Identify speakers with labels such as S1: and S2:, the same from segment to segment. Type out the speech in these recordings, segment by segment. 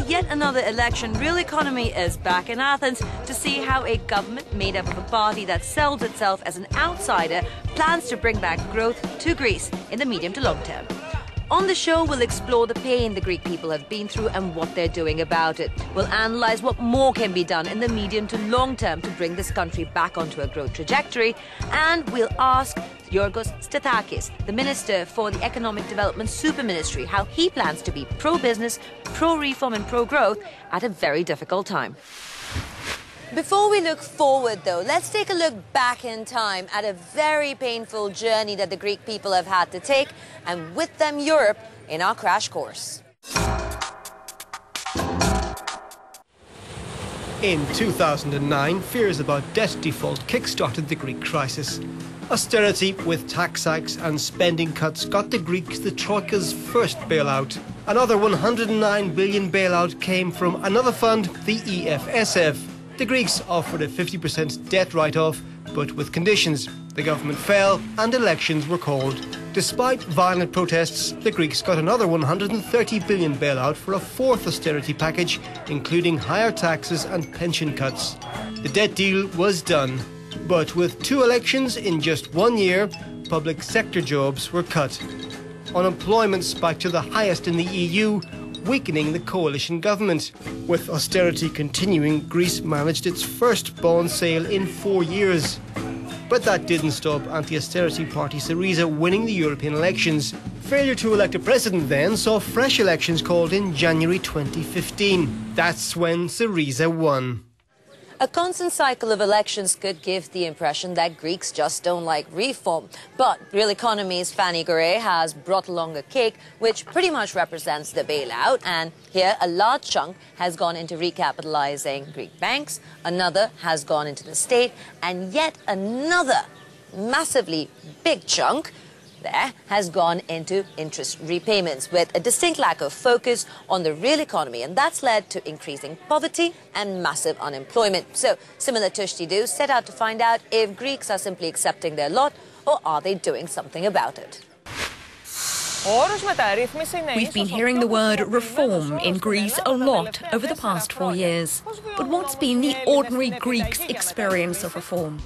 S1: yet another election, Real Economy is back in Athens to see how a government made up of a party that sells itself as an outsider plans to bring back growth to Greece in the medium to long term. On the show, we'll explore the pain the Greek people have been through and what they're doing about it. We'll analyse what more can be done in the medium to long term to bring this country back onto a growth trajectory. And we'll ask Yorgos Stathakis, the Minister for the Economic Development Super Ministry, how he plans to be pro-business, pro-reform and pro-growth at a very difficult time. Before we look forward, though, let's take a look back in time at a very painful journey that the Greek people have had to take, and with them Europe, in our crash course.
S2: In 2009, fears about debt default kick-started the Greek crisis. Austerity with tax hikes and spending cuts got the Greeks the Troika's first bailout. Another 109 billion bailout came from another fund, the EFSF. The Greeks offered a 50% debt write-off, but with conditions. The government fell and elections were called. Despite violent protests, the Greeks got another 130 billion bailout for a fourth austerity package, including higher taxes and pension cuts. The debt deal was done. But with two elections in just 1 year, public sector jobs were cut. Unemployment spiked to the highest in the EU, weakening the coalition government. With austerity continuing, Greece managed its first bond sale in 4 years. But that didn't stop anti-austerity party Syriza winning the European elections. Failure to elect a president then saw fresh elections called in January 2015. That's when Syriza won.
S1: A constant cycle of elections could give the impression that Greeks just don't like reform. But Real Economy's Fanny Gore has brought along a cake which pretty much represents the bailout. And here a large chunk has gone into recapitalizing Greek banks, another has gone into the state, and yet another massively big chunk there has gone into interest repayments, with a distinct lack of focus on the real economy, and that's led to increasing poverty and massive unemployment. So, similar to Chtidou, set out to find out if Greeks are simply accepting their lot or are they doing something about it.
S3: We've been hearing the word reform in Greece a lot over the past 4 years. But what's been the ordinary Greek's experience of reform?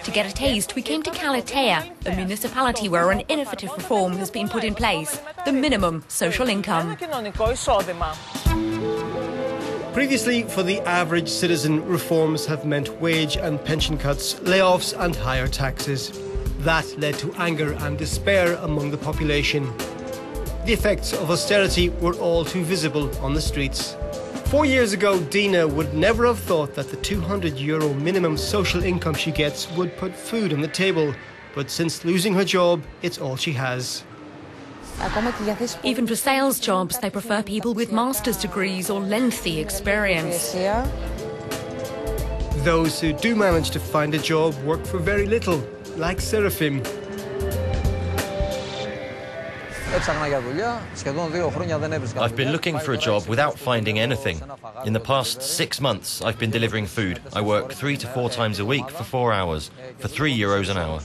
S3: To get a taste, we came to Kalatea, a municipality where an innovative reform has been put in place, the minimum social income.
S2: Previously, for the average citizen, reforms have meant wage and pension cuts, layoffs and higher taxes. That led to anger and despair among the population. The effects of austerity were all too visible on the streets. 4 years ago, Dina would never have thought that the €200 minimum social income she gets would put food on the table. But since losing her job, it's all she has.
S3: Even for sales jobs, they prefer people with master's degrees or lengthy experience.
S2: Those who do manage to find a job work for very little, like Seraphim.
S4: I've been looking for a job without finding anything. In the past 6 months, I've been delivering food. I work 3 to 4 times a week for 4 hours, for €3 an hour.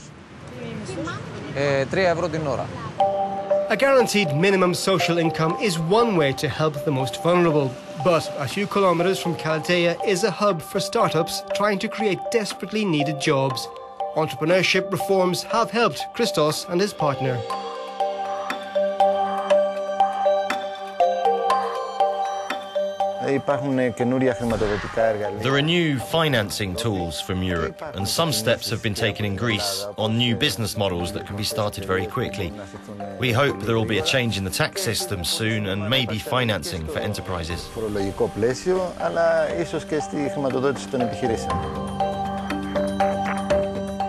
S2: A guaranteed minimum social income is one way to help the most vulnerable. But a few kilometres from Kalatea is a hub for startups trying to create desperately needed jobs. Entrepreneurship reforms have helped Christos and his partner.
S4: There are new financing tools from Europe, and some steps have been taken in Greece on new business models that can be started very quickly. We hope there will be a change in the tax system soon and maybe financing for enterprises.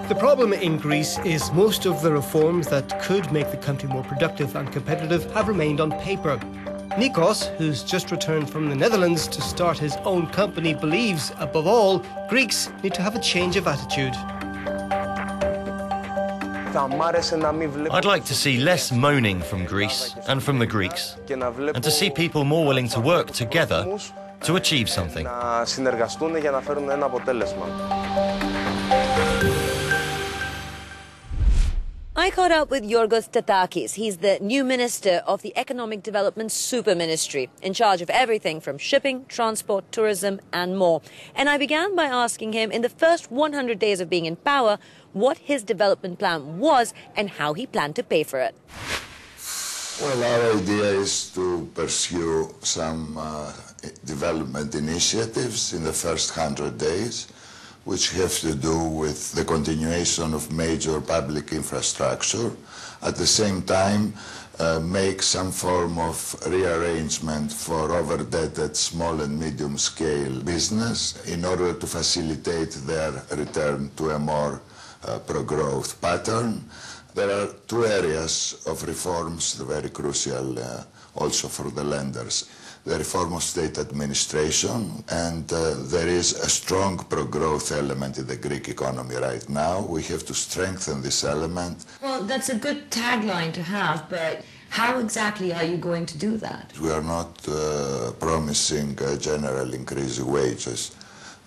S2: The problem in Greece is most of the reforms that could make the country more productive and competitive have remained on paper. Nikos, who's just returned from the Netherlands to start his own company, believes, above all, Greeks need to have a change of attitude.
S4: I'd like to see less moaning from Greece and from the Greeks, and to see people more willing to work together to achieve something.
S1: I caught up with Yorgos Stathakis. He's the new minister of the Economic Development Super Ministry, in charge of everything from shipping, transport, tourism and more. And I began by asking him, in the first 100 days of being in power, what his development plan was and how he planned to pay for it.
S5: Well, our idea is to pursue some development initiatives in the first 100 days, which have to do with the continuation of major public infrastructure. At the same time, make some form of rearrangement for over-indebted small and medium-scale business in order to facilitate their return to a more pro-growth pattern. There are two areas of reforms very crucial also for the lenders. The reform of state administration, and there is a strong pro-growth element in the Greek economy right now. We have to strengthen this element.
S6: Well, that's a good tagline to have, but how exactly are you going to do that?
S5: We are not promising a general increase in wages,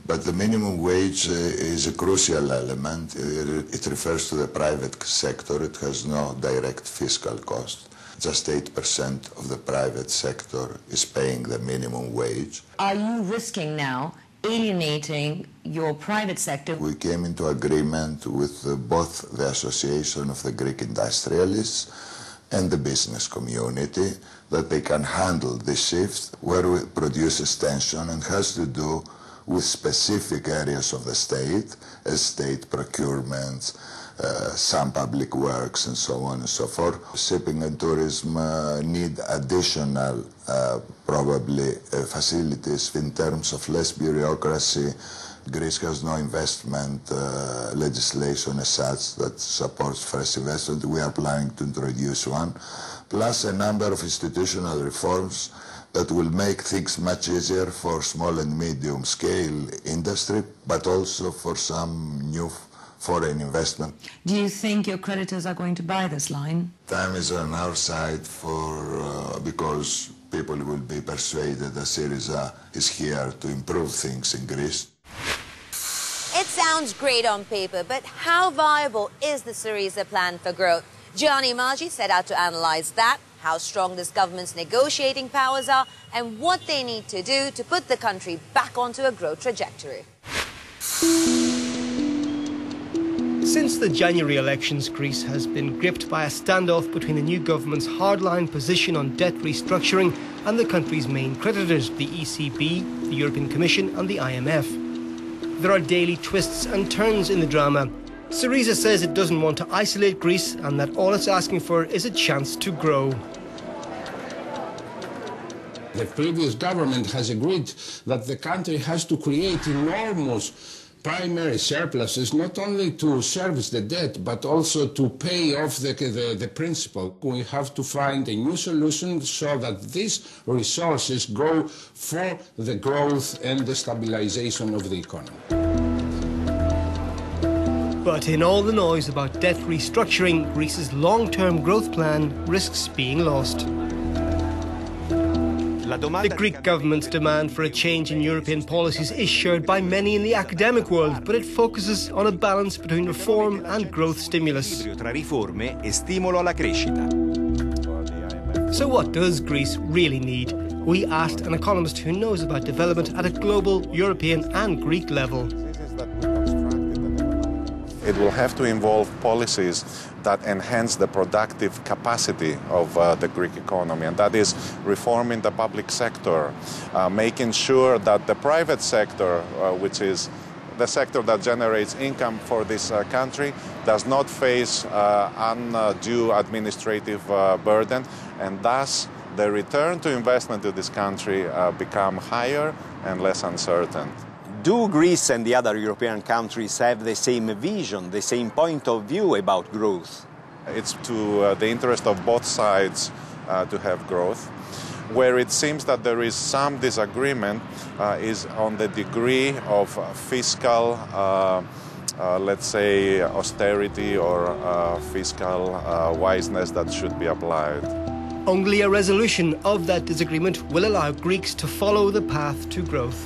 S5: but the minimum wage is a crucial element. It refers to the private sector. It has no direct fiscal cost. Just 8% of the private sector is paying the minimum wage.
S6: Are you risking now alienating your private sector?
S5: We came into agreement with both the Association of the Greek Industrialists and the business community that they can handle this shift where it produces tension and has to do with specific areas of the state, as state procurements, some public works and so on and so forth. Shipping and tourism need additional probably facilities in terms of less bureaucracy. Greece has no investment legislation as such that supports fresh investment. We are planning to introduce one, plus a number of institutional reforms that will make things much easier for small and medium scale industry, but also for some new foreign investment.
S6: Do you think your creditors are going to buy this line?
S5: Time is on our side because people will be persuaded that Syriza is here to improve things in Greece.
S1: It sounds great on paper, but how viable is the Syriza plan for growth? Gianni Maggi set out to analyse that, how strong this government's negotiating powers are, and what they need to do to put the country back onto a growth trajectory.
S2: Since the January elections, Greece has been gripped by a standoff between the new government's hardline position on debt restructuring and the country's main creditors, the ECB, the European Commission and the IMF. There are daily twists and turns in the drama. Syriza says it doesn't want to isolate Greece and that all it's asking for is a chance to grow.
S7: The previous government has agreed that the country has to create enormous primary surpluses, not only to service the debt, but also to pay off the principal. We have to find a new solution so that these resources go for the growth and the stabilization of the economy.
S2: But in all the noise about debt restructuring, Greece's long-term growth plan risks being lost. The Greek government's demand for a change in European policies is shared by many in the academic world, but it focuses on a balance between reform and growth stimulus. So what does Greece really need? We asked an economist who knows about development at a global, European and Greek level.
S8: It will have to involve policies that enhance the productive capacity of the Greek economy, and that is reforming the public sector, making sure that the private sector, which is the sector that generates income for this country, does not face undue administrative burden, and thus the return to investment to this country become higher and less uncertain.
S9: Do Greece and the other European countries have the same vision, the same point of view about growth?
S8: It's to the interest of both sides to have growth. Where it seems that there is some disagreement is on the degree of fiscal, let's say, austerity or fiscal wiseness that should be applied.
S2: Only a resolution of that disagreement will allow Greeks to follow the path to growth.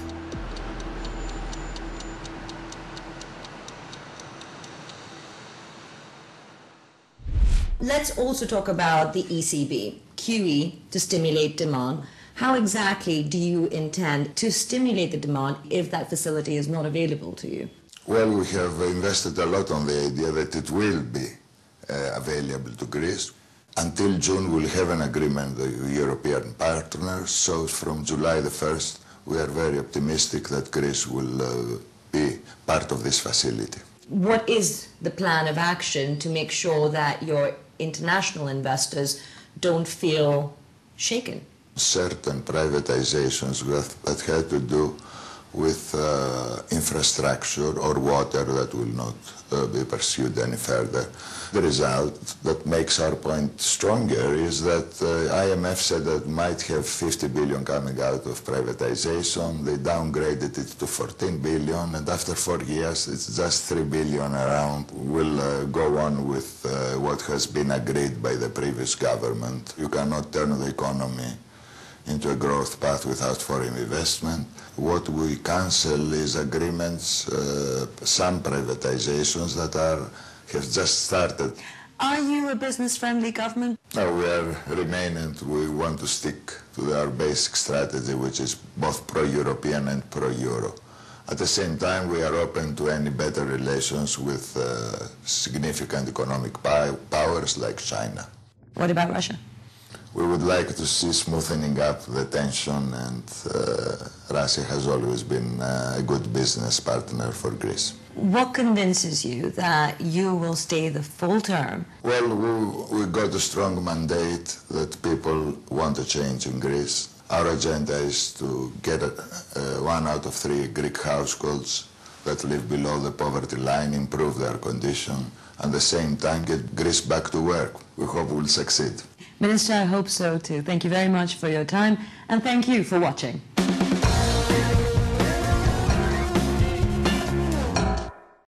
S6: Let's also talk about the ECB, QE, to stimulate demand. How exactly do you intend to stimulate the demand if that facility is not available to you?
S5: Well, we have invested a lot on the idea that it will be available to Greece. Until June, we'll have an agreement with European partners, so from July the 1st, we are very optimistic that Greece will be part of this facility.
S6: What is the plan of action to make sure that your international investors don't feel shaken?
S5: Certain privatizations that had to do with infrastructure or water that will not be pursued any further. The result that makes our point stronger is that IMF said that might have 50 billion coming out of privatization. They downgraded it to 14 billion, and after 4 years it's just 3 billion around. We'll go on with what has been agreed by the previous government. You cannot turn the economy into a growth path without foreign investment. What we cancel is agreements, some privatizations that have just started.
S6: Are you a business-friendly government?
S5: No, we are remaining, we want to stick to our basic strategy, which is both pro-European and pro-Euro. At the same time, we are open to any better relations with significant economic powers like China.
S6: What about Russia?
S5: We would like to see smoothening up the tension, and Russia has always been a good business partner for Greece.
S6: What convinces you that you will stay the full term?
S5: Well, we got a strong mandate that people want a change in Greece. Our agenda is to get 1 out of 3 Greek households that live below the poverty line, improve their condition, and at the same time get Greece back to work. We hope we'll succeed.
S6: Minister, I hope so too. Thank you very much for your time, and thank you for watching.